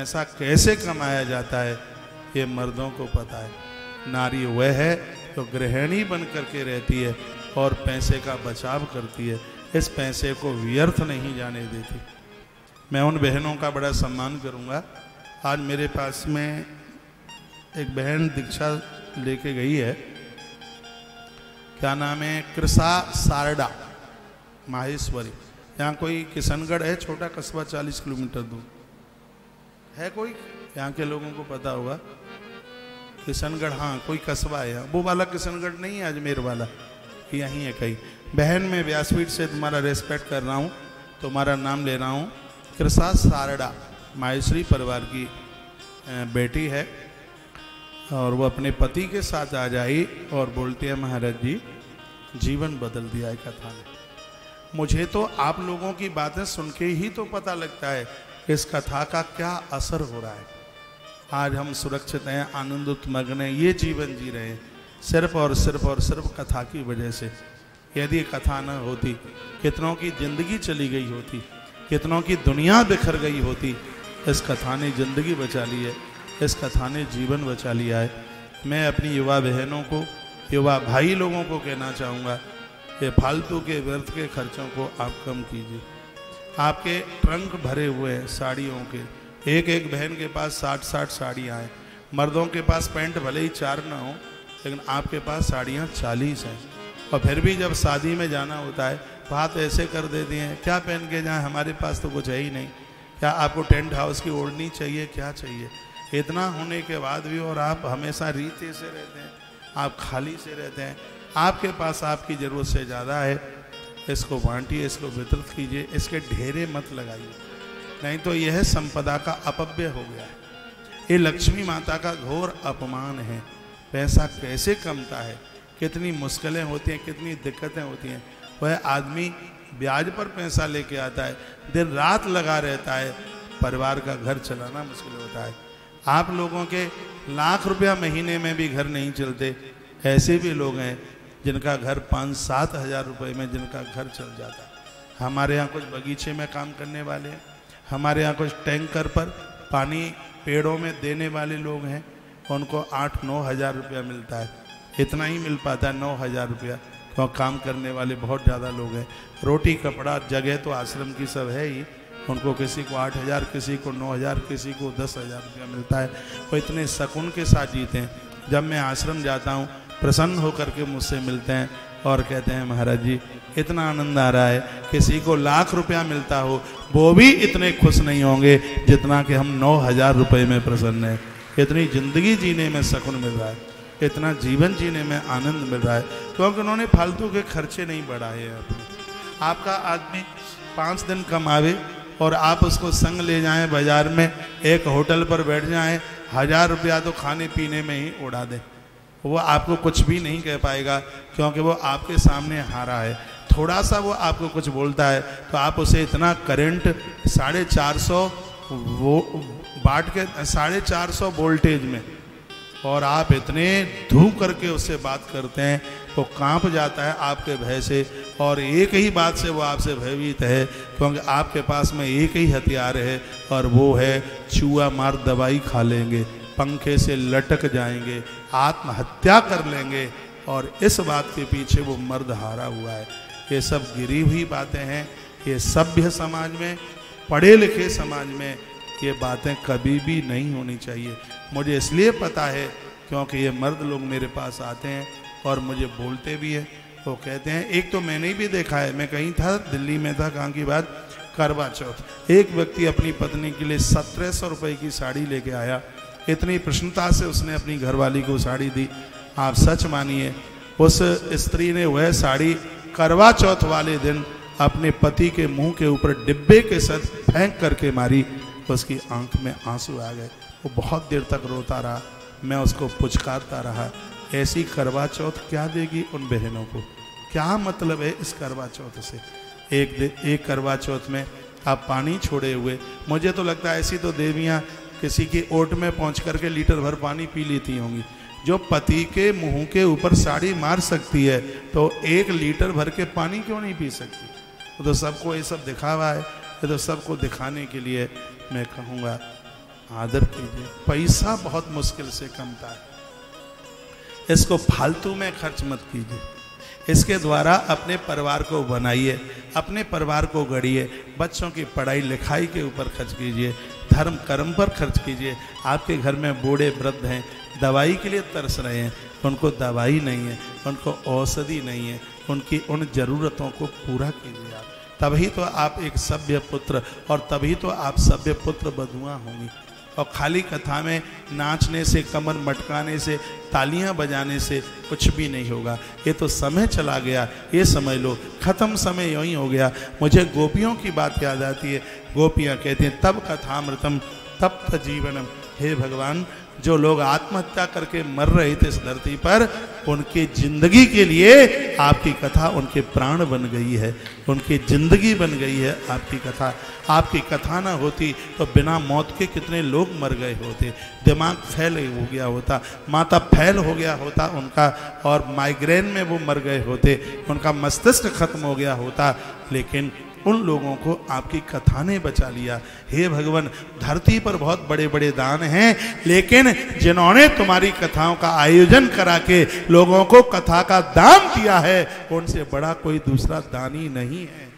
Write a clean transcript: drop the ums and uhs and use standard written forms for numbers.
पैसा कैसे कमाया जाता है ये मर्दों को पता है। नारी वह है जो गृहिणी बन करके रहती है और पैसे का बचाव करती है, इस पैसे को व्यर्थ नहीं जाने देती। मैं उन बहनों का बड़ा सम्मान करूंगा। आज मेरे पास में एक बहन दीक्षा लेके गई है, क्या नाम है, कृषा सारडा माहेश्वरी। यहाँ कोई किशनगढ़ है, छोटा कस्बा 40 किलोमीटर दूर है, कोई यहाँ के लोगों को पता होगा किशनगढ़, हाँ कोई कस्बा है यहाँ, वो वाला किशनगढ़ नहीं है, अजमेर वाला, यहीं है कहीं। बहन मैं व्यासपीठ से तुम्हारा रेस्पेक्ट कर रहा हूँ, तुम्हारा नाम ले रहा हूँ। कृषा सारडा माहेश्वरी परिवार की बेटी है और वो अपने पति के साथ आ जाई और बोलती है महाराज जी जीवन बदल दिया है कथा ने। मुझे तो आप लोगों की बातें सुन के ही तो पता लगता है कि इस कथा का क्या असर हो रहा है। आज हम सुरक्षित हैं, आनंदित मग्न हैं, ये जीवन जी रहे हैं सिर्फ और सिर्फ और सिर्फ कथा की वजह से। यदि कथा न होती, कितनों की जिंदगी चली गई होती, कितनों की दुनिया बिखर गई होती। इस कथा ने जिंदगी बचा ली है, इस कथा ने जीवन बचा लिया है। मैं अपनी युवा बहनों को, युवा भाई लोगों को कहना चाहूँगा कि फालतू के व्यर्थ के खर्चों को आप कम कीजिए। आपके ट्रंक भरे हुए हैं साड़ियों के, एक एक बहन के पास 60-60 साड़ियाँ हैं। मर्दों के पास पैंट भले ही 4 ना हो, लेकिन आपके पास साड़ियाँ 40 हैं। और फिर भी जब शादी में जाना होता है बात ऐसे कर देती हैं, क्या पहन के जाएं, हमारे पास तो कुछ है ही नहीं, क्या आपको टेंट हाउस की ओढ़नी चाहिए, क्या चाहिए। इतना होने के बाद भी और आप हमेशा रीते से रहते हैं, आप खाली से रहते हैं। आपके पास आपकी ज़रूरत से ज़्यादा है, इसको बांटिए, इसको वितरित कीजिए, इसके ढेरे मत लगाइए, नहीं तो यह संपदा का अपव्यय हो गया है। ये लक्ष्मी माता का घोर अपमान है। पैसा कैसे कमता है, कितनी मुश्किलें होती हैं, कितनी दिक्कतें होती हैं। वह आदमी ब्याज पर पैसा लेके आता है, दिन रात लगा रहता है, परिवार का घर चलाना मुश्किल होता है। आप लोगों के लाख रुपया महीने में भी घर नहीं चलते, ऐसे भी लोग हैं जिनका घर 5-7 हज़ार रुपये में जिनका घर चल जाता है। हमारे यहाँ कुछ बगीचे में काम करने वाले हैं, हमारे यहाँ कुछ टैंकर पर पानी पेड़ों में देने वाले लोग हैं, उनको 8-9 हज़ार रुपया मिलता है। इतना ही मिल पाता है 9 हज़ार रुपया, तो काम करने वाले बहुत ज़्यादा लोग हैं। रोटी कपड़ा जगह तो आश्रम की सब है ही, उनको किसी को 8 हज़ार, किसी को 9 हज़ार, किसी को 10 हज़ार रुपया मिलता है। वो इतने सुकून के साथ जीते हैं। जब मैं आश्रम जाता हूँ प्रसन्न होकर के मुझसे मिलते हैं और कहते हैं महाराज जी इतना आनंद आ रहा है, किसी को लाख रुपया मिलता हो वो भी इतने खुश नहीं होंगे जितना कि हम 9 हज़ार रुपये में प्रसन्न हैं। इतनी ज़िंदगी जीने में सुकून मिल रहा है, इतना जीवन जीने में आनंद मिल रहा है, क्योंकि उन्होंने फालतू के खर्चे नहीं बढ़ाए हैं अपने। आपका आदमी 5 दिन कमावे और आप उसको संग ले जाएं बाजार में, एक होटल पर बैठ जाएं, 1000 रुपया तो खाने पीने में ही उड़ा दें, वो आपको कुछ भी नहीं कह पाएगा, क्योंकि वो आपके सामने हारा है। थोड़ा सा वो आपको कुछ बोलता है तो आप उसे इतना करंट 450 वो बाट के 450 वोल्टेज में, और आप इतने धू करके उससे बात करते हैं वो कांप जाता है आपके भय से। और एक ही बात से वो आपसे भयभीत है, क्योंकि आपके पास में एक ही हथियार है और वो है चूहा मार दवाई खा लेंगे, पंखे से लटक जाएंगे, आत्महत्या कर लेंगे, और इस बात के पीछे वो मर्द हारा हुआ है। ये सब गिरी हुई बातें हैं। ये सभ्य समाज में, पढ़े लिखे समाज में ये बातें कभी भी नहीं होनी चाहिए। मुझे इसलिए पता है क्योंकि ये मर्द लोग मेरे पास आते हैं और मुझे बोलते भी हैं। वो कहते हैं, एक तो मैंने भी देखा है, मैं कहीं था, दिल्ली में था, कहाँ की बात, करवा चौथ, एक व्यक्ति अपनी पत्नी के लिए 1700 रुपये की साड़ी लेके आया। इतनी प्रसन्नता से उसने अपनी घरवाली को साड़ी दी। आप सच मानिए उस स्त्री ने वह साड़ी करवा चौथ वाले दिन अपने पति के मुंह के ऊपर डिब्बे के साथ फेंक करके मारी। उसकी आंख में आंसू आ गए। वो बहुत देर तक रोता रहा, मैं उसको पुचकारता रहा। ऐसी करवा चौथ क्या देगी उन बहनों को? क्या मतलब है इस करवा चौथ से? एक करवा चौथ में आप पानी छोड़े हुए, मुझे तो लगता है ऐसी तो देवियाँ किसी की ओट में पहुँच करके लीटर भर पानी पी लेती होंगी। जो पति के मुंह के ऊपर साड़ी मार सकती है तो 1 लीटर भर के पानी क्यों नहीं पी सकती? तो सबको ये सब दिखावा है, ये तो सबको दिखाने के लिए मैं कहूँगा आदर कीजिए। पैसा बहुत मुश्किल से कमता है, इसको फालतू में खर्च मत कीजिए। इसके द्वारा अपने परिवार को बनाइए, अपने परिवार को गढ़िए, बच्चों की पढ़ाई लिखाई के ऊपर खर्च कीजिए, धर्म कर्म पर खर्च कीजिए। आपके घर में बूढ़े वृद्ध हैं, दवाई के लिए तरस रहे हैं, उनको दवाई नहीं है, उनको औषधि नहीं है, उनकी उन जरूरतों को पूरा कीजिए आप। तभी तो आप एक सभ्य पुत्र, और तभी तो आप सभ्य पुत्र बधुआ होंगी। और खाली कथा में नाचने से, कमर मटकाने से, तालियां बजाने से कुछ भी नहीं होगा। ये तो समय चला गया, ये समझ लो खत्म, समय यूं ही हो गया। मुझे गोपियों की बात याद आती है। गोपियां कहती हैं तब कथामृतम तप्त जीवनम। हे भगवान, जो लोग आत्महत्या करके मर रहे थे इस धरती पर, उनकी जिंदगी के लिए आपकी कथा उनके प्राण बन गई है, उनकी जिंदगी बन गई है आपकी कथा। आपकी कथा ना होती तो बिना मौत के कितने लोग मर गए होते, दिमाग फैल हो गया होता, माथा फैल हो गया होता उनका, और माइग्रेन में वो मर गए होते, उनका मस्तिष्क खत्म हो गया होता। लेकिन उन लोगों को आपकी कथा ने बचा लिया। हे भगवान, धरती पर बहुत बड़े बड़े दान हैं, लेकिन जिन्होंने तुम्हारी कथाओं का आयोजन करा के लोगों को कथा का दान दिया है, उनसे बड़ा कोई दूसरा दानी नहीं है।